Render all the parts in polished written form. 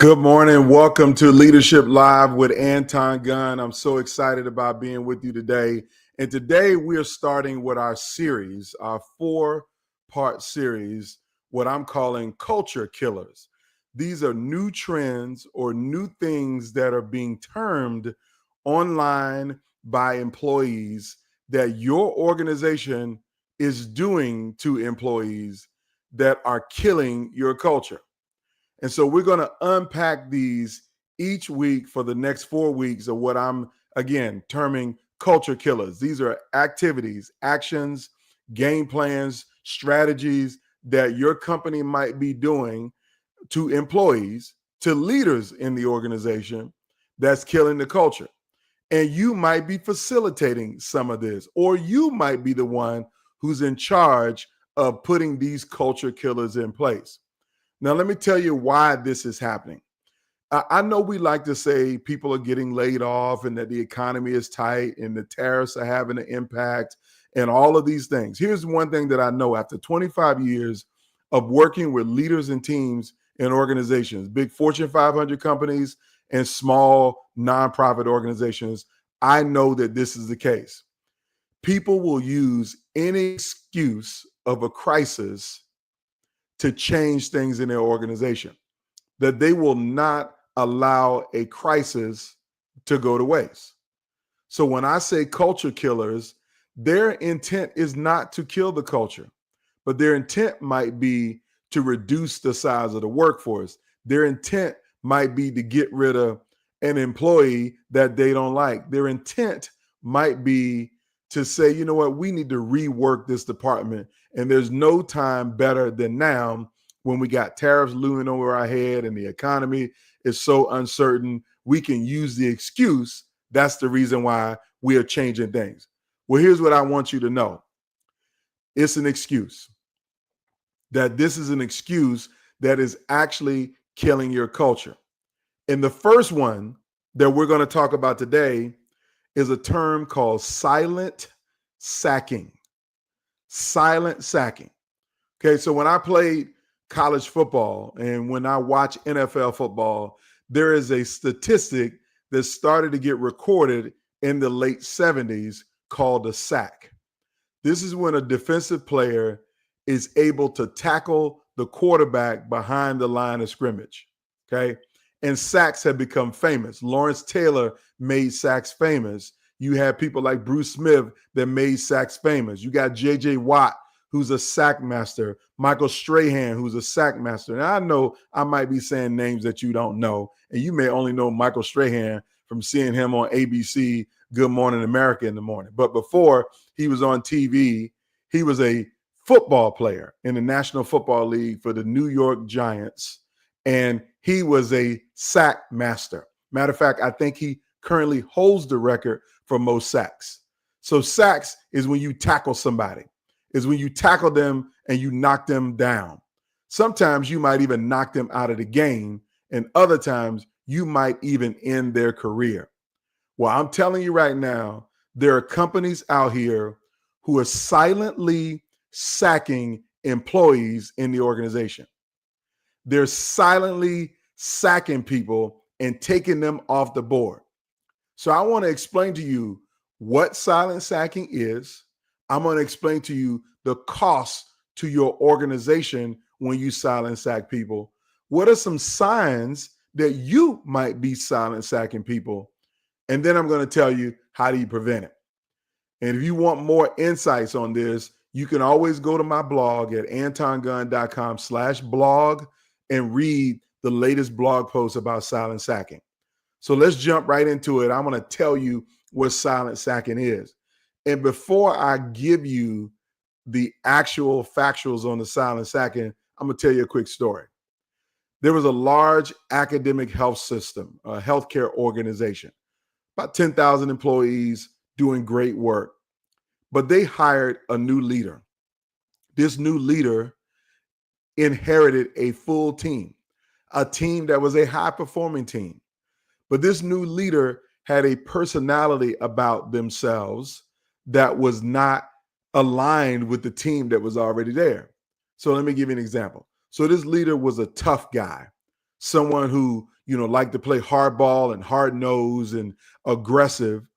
Good morning. Welcome to Leadership Live with Anton Gunn. I'm so excited about being with you today. And today we are starting with our series, our 4-part series, what I'm calling Culture Killers. These are new trends or new things that are being termed online by employees that your organization is doing to employees that are killing your culture. And so we're going to unpack these each week for the next 4 weeks of what I'm, again, terming culture killers. These are activities, actions, game plans, strategies that your company might be doing to employees, to leaders in the organization that's killing the culture. And you might be facilitating some of this, or you might be the one who's in charge of putting these culture killers in place. Now, let me tell you why this is happening. I know we like to say people are getting laid off and that the economy is tight and the tariffs are having an impact and all of these things. Here's one thing that I know after 25 years of working with leaders and teams in organizations, big Fortune 500 companies and small nonprofit organizations, I know that this is the case. People will use any excuse of a crisis to change things in their organization, that they will not allow a crisis to go to waste. So when I say culture killers, their intent is not to kill the culture, but their intent might be to reduce the size of the workforce. Their intent might be to get rid of an employee that they don't like. Their intent might be to say, you know what, we need to rework this department. And there's no time better than now when we got tariffs looming over our head and the economy is so uncertain. We can use the excuse. That's the reason why we are changing things. Well, here's what I want you to know. It's an excuse. That this is an excuse that is actually killing your culture. And the first one that we're going to talk about today is a term called silent sacking. Silent sacking. Okay, so when I played college football and when I watch NFL football, there is a statistic that started to get recorded in the late 70s called a sack. This is when a defensive player is able to tackle the quarterback behind the line of scrimmage. Okay. And sacks have become famous. Lawrence Taylor made sacks famous. You have people like Bruce Smith that made sacks famous. You got J.J. Watt, who's a sack master. Michael Strahan, who's a sack master. And I know I might be saying names that you don't know. And you may only know Michael Strahan from seeing him on ABC, Good Morning America in the morning. But before he was on TV, he was a football player in the National Football League for the New York Giants. And he was a sack master. Matter of fact, I think he currently holds the record for most sacks. So sacks is when you tackle somebody, is when you tackle them and you knock them down. Sometimes you might even knock them out of the game, and other times you might even end their career. Well, I'm telling you right now, there are companies out here who are silently sacking employees in the organization. They're silently sacking people and taking them off the board. So I want to explain to you what silent sacking is. I'm going to explain to you the cost to your organization when you silent sack people. What are some signs that you might be silent sacking people? And then I'm going to tell you, how do you prevent it? And if you want more insights on this, you can always go to my blog at antongunn.com/blog and read the latest blog post about silent sacking. So let's jump right into it. I'm going to tell you what silent sacking is. And before I give you the actual factuals on the silent sacking, I'm going to tell you a quick story. There was a large academic health system, a healthcare organization, about 10,000 employees doing great work. But they hired a new leader. This new leader inherited a full team, a team that was a high-performing team. But this new leader had a personality about themselves that was not aligned with the team that was already there. So let me give you an example. So this leader was a tough guy, someone who like to play hardball and hard nosed and aggressive.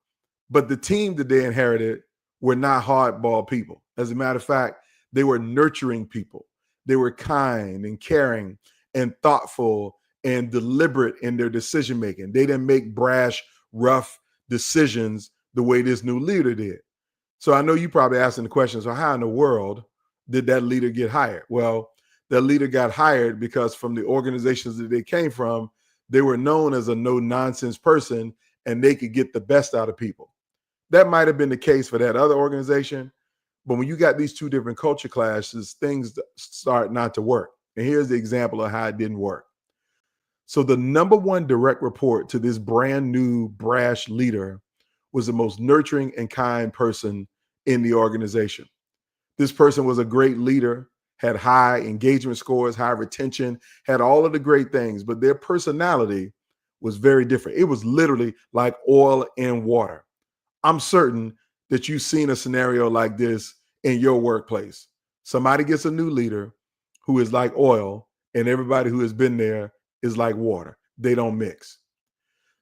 But the team that they inherited were not hardball people. As a matter of fact, they were nurturing people. They were kind and caring and thoughtful and deliberate in their decision making. They didn't make brash, rough decisions the way this new leader did. So I know you probably asking the question, so how in the world did that leader get hired? Well, that leader got hired because from the organizations that they came from, they were known as a no-nonsense person and they could get the best out of people. That might have been the case for that other organization, but when you got these two different culture clashes, things start not to work. And here's the example of how it didn't work. So the number one direct report to this brand new brash leader was the most nurturing and kind person in the organization. This person was a great leader, had high engagement scores, high retention, had all of the great things, but their personality was very different. It was literally like oil and water. I'm certain that you've seen a scenario like this in your workplace. Somebody gets a new leader who is like oil, and everybody who has been there is like water. They don't mix.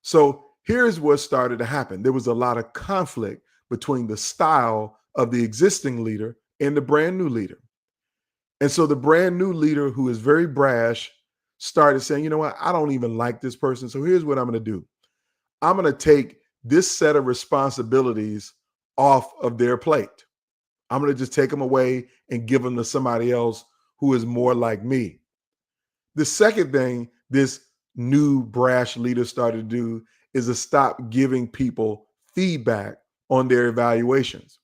So here's what started to happen. There was a lot of conflict between the style of the existing leader and the brand new leader. And so the brand new leader, who is very brash, started saying, you know what, I don't even like this person. So here's what I'm going to do. I'm going to take this set of responsibilities off of their plate. I'm going to just take them away and give them to somebody else who is more like me. The second thing this new brash leader started to do is to stop giving people feedback on their evaluations.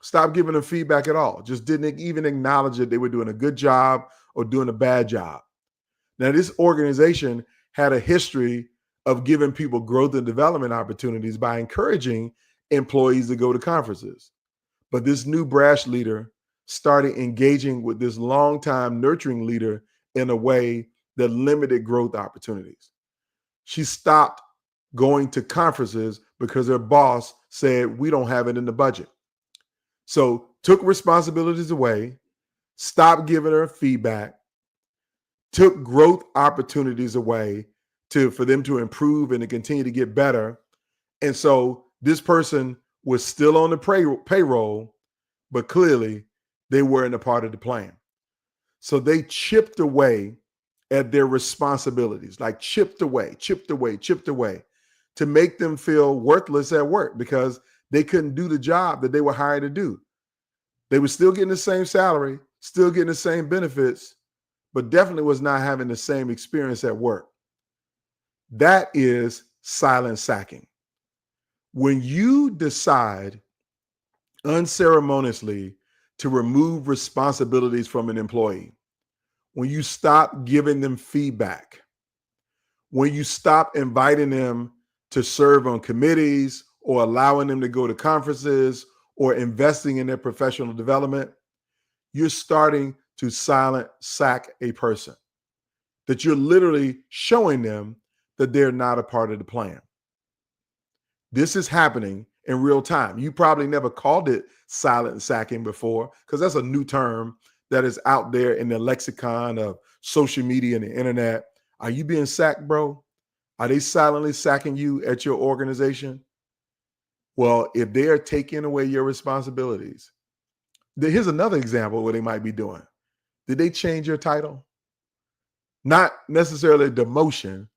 Stop giving them feedback at all. Just didn't even acknowledge that they were doing a good job or doing a bad job. Now, this organization had a history of giving people growth and development opportunities by encouraging employees to go to conferences. But this new brash leader started engaging with this longtime nurturing leader in a way that limited growth opportunities. She stopped going to conferences because her boss said, we don't have it in the budget. So took responsibilities away, stopped giving her feedback, took growth opportunities away for them to improve and to continue to get better. And so this person was still on the payroll, but clearly they weren't a part of the plan. So they chipped away at their responsibilities, like chipped away to make them feel worthless at work because they couldn't do the job that they were hired to do. They were still getting the same salary, still getting the same benefits, but definitely was not having the same experience at work. That is silent sacking. When you decide unceremoniously to remove responsibilities from an employee, when you stop giving them feedback, when you stop inviting them to serve on committees or allowing them to go to conferences or investing in their professional development, you're starting to silent sack a person, that you're literally showing them that they're not a part of the plan. This is happening in real time. You probably never called it silent sacking before because that's a new term that is out there in the lexicon of social media and the internet. Are you being sacked, bro? Are they silently sacking you at your organization? Well, if they are taking away your responsibilities, here's another example of what they might be doing. Did they change your title? Not necessarily demotion,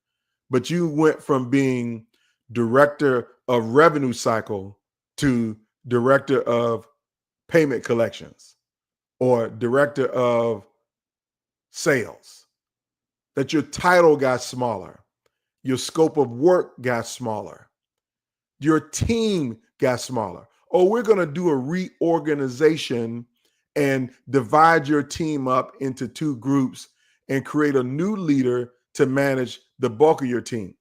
but you went from being director of revenue cycle to director of payment collections or director of sales. That your title got smaller. Your scope of work got smaller. Your team got smaller. Oh, we're going to do a reorganization and divide your team up into two groups and create a new leader to manage the bulk of your team.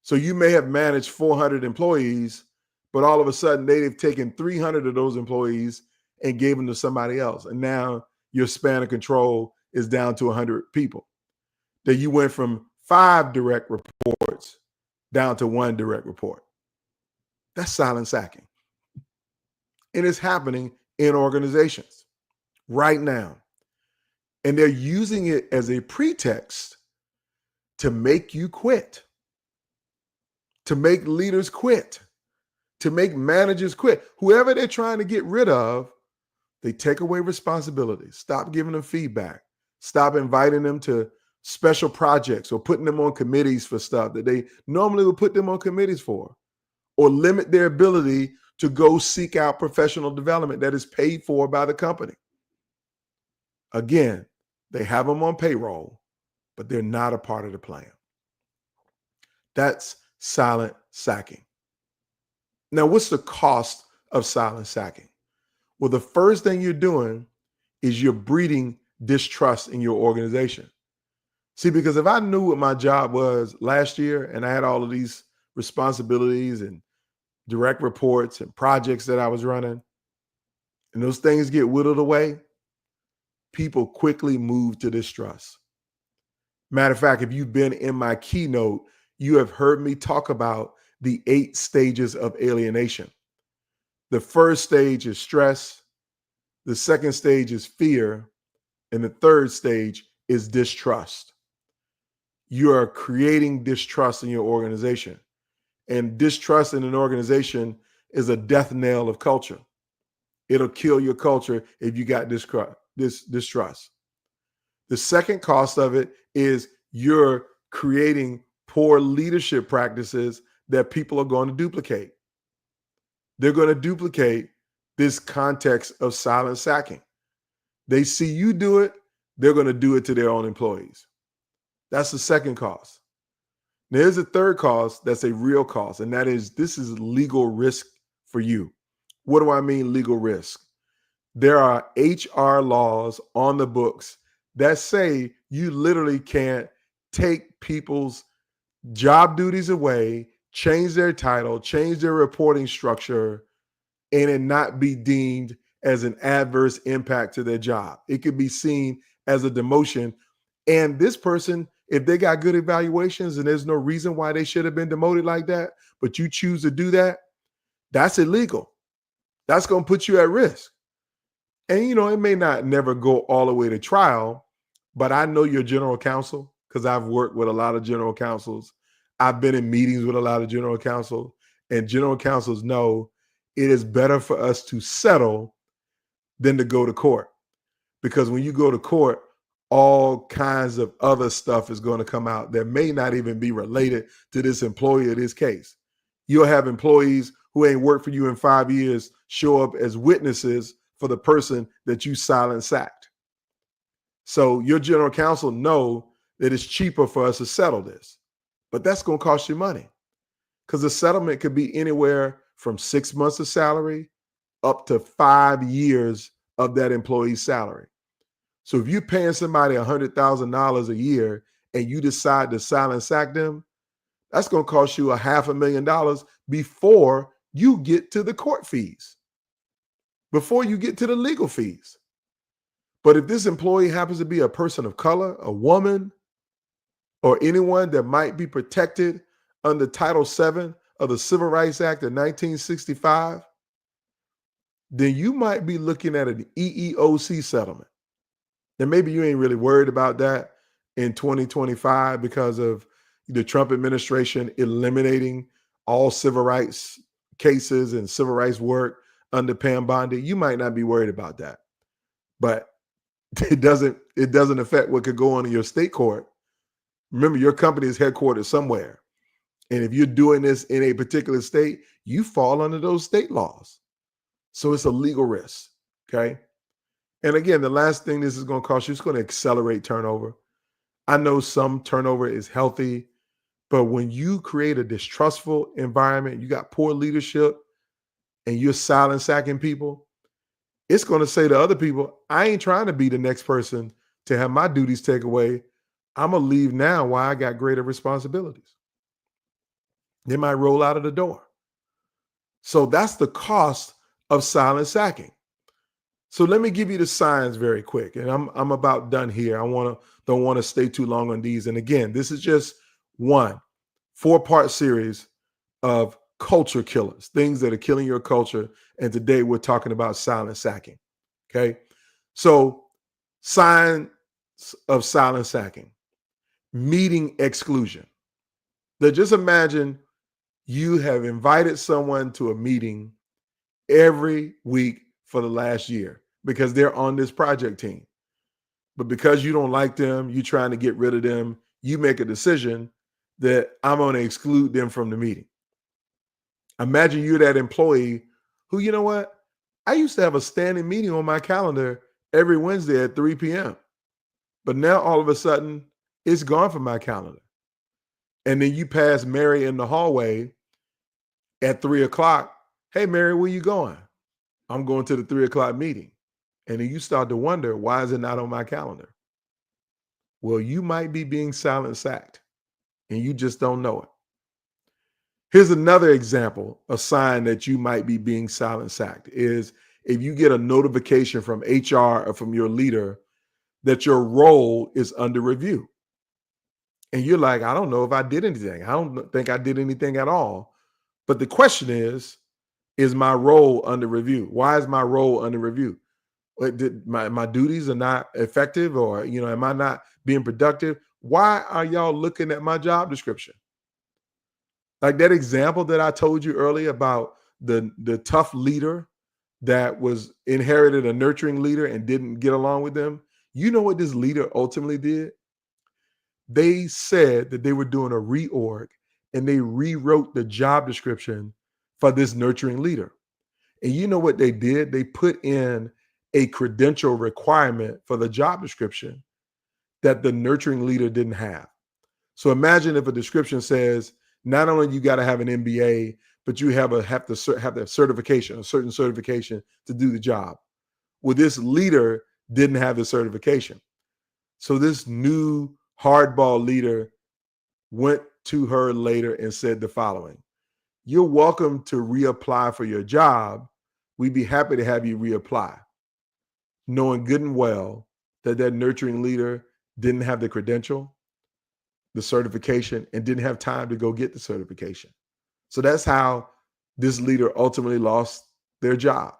So you may have managed 400 employees, but all of a sudden they've taken 300 of those employees and gave them to somebody else. And now your span of control is down to 100 people. That you went from 5 direct reports down to 1 direct report. That's silent sacking. And it's happening in organizations right now. And they're using it as a pretext to make you quit, to make leaders quit, to make managers quit. Whoever they're trying to get rid of, they take away responsibility. Stop giving them feedback. Stop inviting them to special projects or putting them on committees for stuff that they normally would put them on committees for, or limit their ability to go seek out professional development that is paid for by the company. Again, they have them on payroll, but they're not a part of the plan. That's silent sacking. Now, what's the cost of silent sacking? Well, the first thing you're doing is you're breeding distrust in your organization. See, because if I knew what my job was last year and I had all of these responsibilities and direct reports and projects that I was running, and those things get whittled away, people quickly move to distrust. Matter of fact, if you've been in my keynote, you have heard me talk about the 8 stages of alienation. The first stage is stress. The second stage is fear. And the third stage is distrust. You are creating distrust in your organization. And distrust in an organization is a death knell of culture. It'll kill your culture if you got distrust. The second cost of it is you're creating poor leadership practices that people are going to duplicate. They're going to duplicate this context of silent sacking. They see you do it, they're going to do it to their own employees. That's the second cost. Now, there's a third cost that's a real cost, and that is this is legal risk for you. What do I mean legal risk? There are HR laws on the books that say you literally can't take people's job duties away, change their title, change their reporting structure, and it not be deemed as an adverse impact to their job. It could be seen as a demotion. And this person, if they got good evaluations and there's no reason why they should have been demoted like that, but you choose to do that, that's illegal. That's going to put you at risk. And, you know, it may not never go all the way to trial, but I know your general counsel because I've worked with a lot of general counsels. I've been in meetings with a lot of general counsel, and general counsels know it is better for us to settle than to go to court. Because when you go to court, all kinds of other stuff is going to come out that may not even be related to this employee in this case. You'll have employees who ain't worked for you in 5 years show up as witnesses for the person that you silent sacked. So your general counsel know that it's cheaper for us to settle this, but that's going to cost you money because the settlement could be anywhere from 6 months of salary up to 5 years of that employee's salary. So if you're paying somebody $100,000 a year and you decide to silent sack them, that's going to cost you $500,000 before you get to the court fees, before you get to the legal fees. But if this employee happens to be a person of color, a woman, or anyone that might be protected under Title VII of the Civil Rights Act of 1965, then you might be looking at an EEOC settlement. And maybe you ain't really worried about that in 2025 because of the Trump administration eliminating all civil rights cases and civil rights work under Pam Bondi. You might not be worried about that, but it doesn't affect what could go on in your state court. Remember, your company is headquartered somewhere. And if you're doing this in a particular state, you fall under those state laws. So it's a legal risk, okay? And again, the last thing this is going to cost you, it's going to accelerate turnover. I know some turnover is healthy, but when you create a distrustful environment, you got poor leadership, and you're silent sacking people, it's going to say to other people, I ain't trying to be the next person to have my duties taken away. I'm going to leave now while I got greater responsibilities. They might roll out of the door. So that's the cost of silent sacking. So let me give you the signs very quick. And I'm about done here. Don't want to stay too long on these. And again, this is just one 4-part series of culture killers, things that are killing your culture. And today we're talking about silent sacking. Okay. So signs of silent sacking. meeting exclusion. Now just imagine you have invited someone to a meeting every week for the last year because they're on this project team. But because you don't like them, you're trying to get rid of them, you make a decision that I'm going to exclude them from the meeting. Imagine you're that employee who, you know what? I used to have a standing meeting on my calendar every Wednesday at 3 p.m. But now all of a sudden it's gone from my calendar. And then you pass Mary in the hallway at 3 o'clock. Hey, Mary, where you going? I'm going to the 3 o'clock meeting. And then you start to wonder, why is it not on my calendar? Well, you might be being silent sacked and you just don't know it. Here's another example, a sign that you might be being silent sacked is if you get a notification from HR or from your leader that your role is under review. And you're like, I don't know if I did anything. I don't think I did anything at all. But the question is my role under review? Why is my role under review? Did my duties are not effective, or am I not being productive? Why are y'all looking at my job description? Like that example that I told you earlier about the tough leader that was inherited a nurturing leader and didn't get along with them. You know what this leader ultimately did? They said that they were doing a reorg and they rewrote the job description for this nurturing leader. And you know what they did? They put in a credential requirement for the job description that the nurturing leader didn't have. So imagine if a description says, not only you got to have an MBA, but you have to have the certification, a certain certification to do the job. Well, this leader didn't have the certification. So this new hardball leader went to her later and said the following: you're welcome to reapply for your job. We'd be happy to have you reapply. Knowing good and well that nurturing leader didn't have the credential, the certification, and didn't have time to go get the certification. So that's how this leader ultimately lost their job.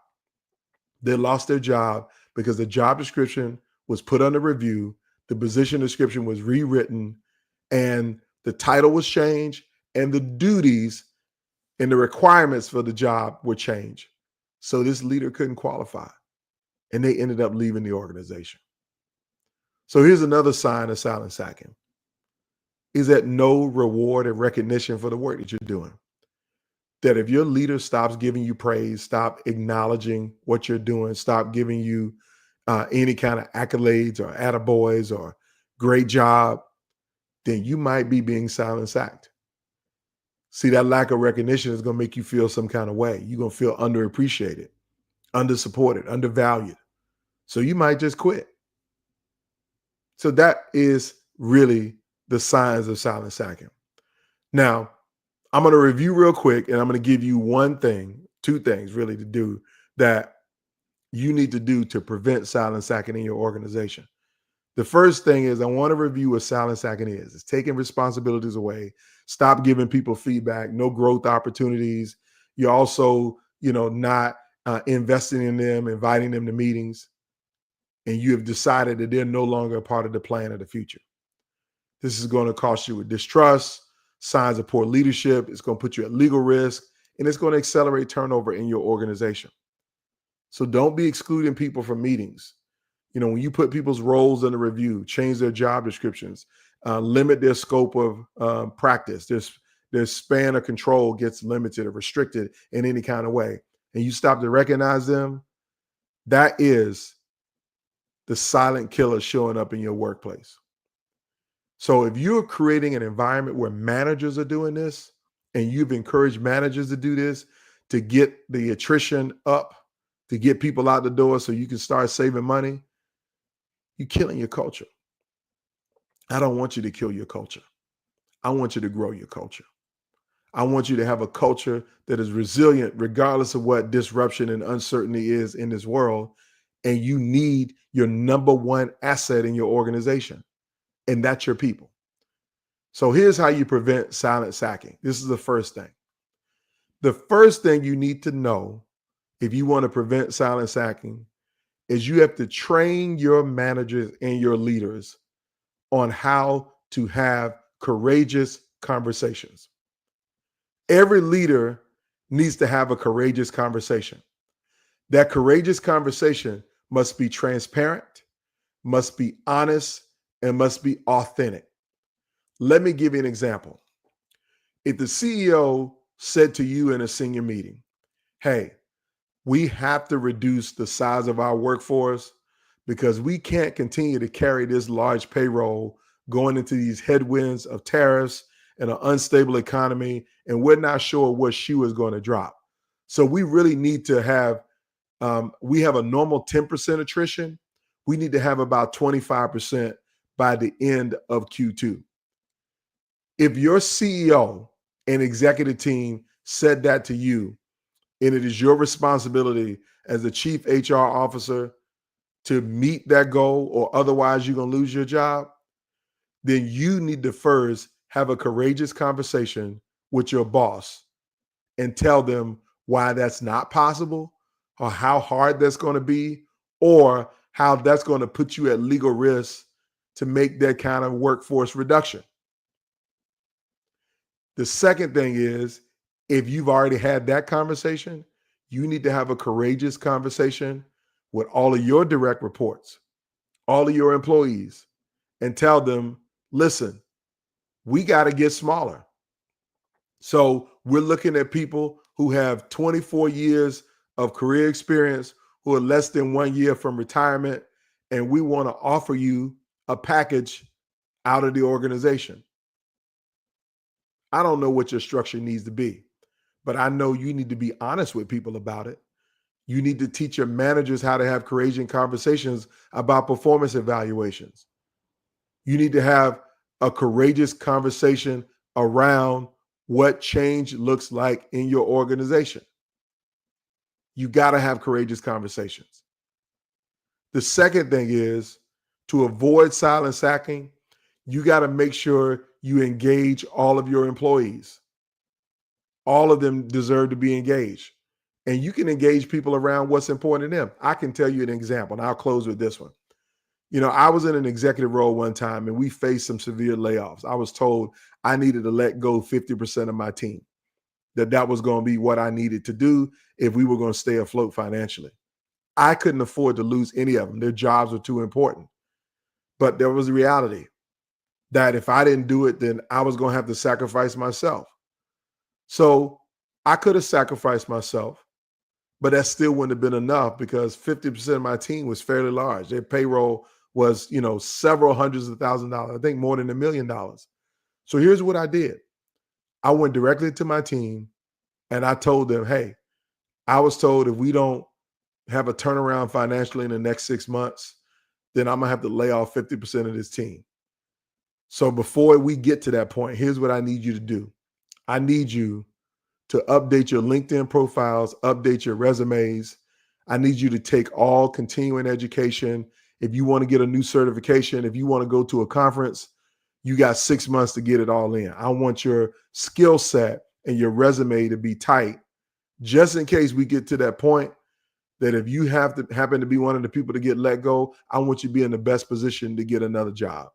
They lost their job because the job description was put under review, the position description was rewritten, and the title was changed, and the duties and the requirements for the job were changed. So this leader couldn't qualify, and they ended up leaving the organization. So here's another sign of silent sacking: is that no reward and recognition for the work that you're doing. That if your leader stops giving you praise, stop acknowledging what you're doing, stop giving you any kind of accolades or attaboys or great job, then you might be being silent sacked. See, that lack of recognition is going to make you feel some kind of way. You're going to feel underappreciated, undersupported, undervalued. So you might just quit. So that is really the signs of silent sacking. Now, I'm going to review real quick, and I'm going to give you two things really to do that you need to do to prevent silent sacking in your organization. The first thing is I want to review what silent sacking is. It's taking responsibilities away. Stop giving people feedback, no growth opportunities. You're also, not investing in them, inviting them to meetings, and you have decided that they're no longer a part of the plan of the future. This is going to cost you with distrust, signs of poor leadership. It's going to put you at legal risk, and it's going to accelerate turnover in your organization. So don't be excluding people from meetings. When you put people's roles under review, change their job descriptions, limit their scope of practice, their span of control gets limited or restricted in any kind of way, and you stop to recognize them, that is the silent killer showing up in your workplace. So if you're creating an environment where managers are doing this, and you've encouraged managers to do this to get the attrition up, to get people out the door so you can start saving money, you're killing your culture. I don't want you to kill your culture. I want you to grow your culture. I want you to have a culture that is resilient regardless of what disruption and uncertainty is in this world. And you need your number one asset in your organization, and that's your people. So here's how you prevent silent sacking. This is the first thing. The first thing you need to know if you want to prevent silent sacking is you have to train your managers and your leaders on how to have courageous conversations. Every leader needs to have a courageous conversation. That courageous conversation must be transparent, must be honest, and must be authentic. Let me give you an example. If the CEO said to you in a senior meeting, hey, we have to reduce the size of our workforce because we can't continue to carry this large payroll going into these headwinds of tariffs and an unstable economy, and we're not sure what shoe is going to drop. So we really need to have, we have a normal 10% attrition. We need to have about 25% by the end of Q2. If your CEO and executive team said that to you, and it is your responsibility as the chief HR officer to meet that goal, or otherwise you're going to lose your job, then you need to first have a courageous conversation with your boss and tell them why that's not possible, or how hard that's going to be, or how that's going to put you at legal risk to make that kind of workforce reduction. The second thing is, if you've already had that conversation, you need to have a courageous conversation with all of your direct reports, all of your employees, and tell them, listen, we got to get smaller. So we're looking at people who have 24 years of career experience, who are less than 1 year from retirement, and we want to offer you a package out of the organization. I don't know what your structure needs to be, but I know you need to be honest with people about it. You need to teach your managers how to have courageous conversations about performance evaluations. You need to have a courageous conversation around what change looks like in your organization. You got to have courageous conversations. The second thing is, to avoid silent sacking, you got to make sure you engage all of your employees. All of them deserve to be engaged. And you can engage people around what's important to them. I can tell you an example, and I'll close with this one. You know, I was in an executive role one time, and we faced some severe layoffs. I was told I needed to let go 50% of my team, that was going to be what I needed to do if we were going to stay afloat financially. I couldn't afford to lose any of them. Their jobs were too important. But there was a reality that if I didn't do it, then I was going to have to sacrifice myself. So I could have sacrificed myself, but that still wouldn't have been enough, because 50% of my team was fairly large. Their payroll was, several hundreds of $1,000s, I think more than $1 million. So here's what I did. I went directly to my team and I told them, hey, I was told if we don't have a turnaround financially in the next 6 months, then I'm going to have to lay off 50% of this team. So before we get to that point, here's what I need you to do. I need you to update your LinkedIn profiles, update your resumes. I need you to take all continuing education. If you want to get a new certification, if you want to go to a conference, you got 6 months to get it all in. I want your skill set and your resume to be tight, just in case we get to that point that if you happen to be one of the people to get let go, I want you to be in the best position to get another job.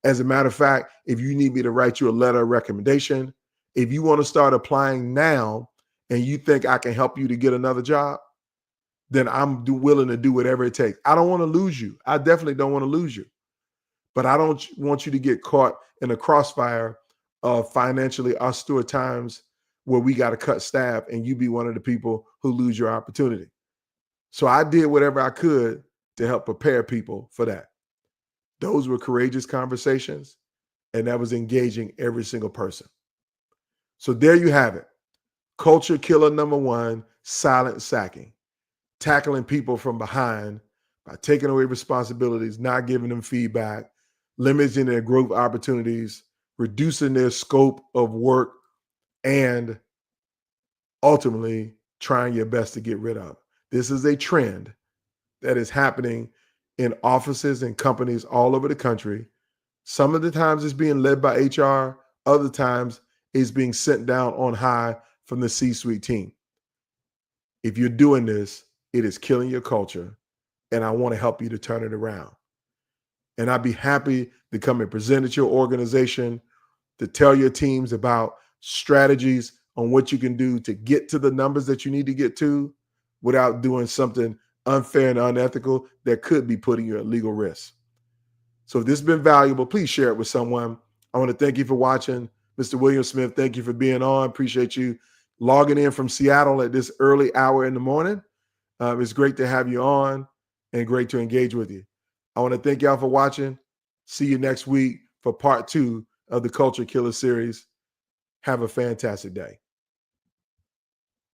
As a matter of fact, if you need me to write you a letter of recommendation, if you want to start applying now and you think I can help you to get another job, then I'm willing to do whatever it takes. I don't want to lose you. I definitely don't want to lose you. But I don't want you to get caught in a crossfire of financially austere times where we got to cut staff and you be one of the people who lose your opportunity. So I did whatever I could to help prepare people for that. Those were courageous conversations, and that was engaging every single person. So there you have it. Culture killer number one, silent sacking. Tackling people from behind by taking away responsibilities, not giving them feedback, limiting their growth opportunities, reducing their scope of work, and ultimately trying your best to get rid of. This is a trend that is happening in offices and companies all over the country. Some of the times it's being led by HR, other times it's being sent down on high from the C-suite team. If you're doing this, it is killing your culture, and I want to help you to turn it around. And I'd be happy to come and present at your organization, to tell your teams about strategies on what you can do to get to the numbers that you need to get to without doing something unfair and unethical that could be putting you at legal risk. So if this has been valuable, please share it with someone. I want to thank you for watching. Mr. William Smith, thank you for being on. Appreciate you logging in from Seattle at this early hour in the morning. It's great to have you on and great to engage with you. I want to thank y'all for watching. See you next week for part 2 of the Culture Killer series. Have a fantastic day.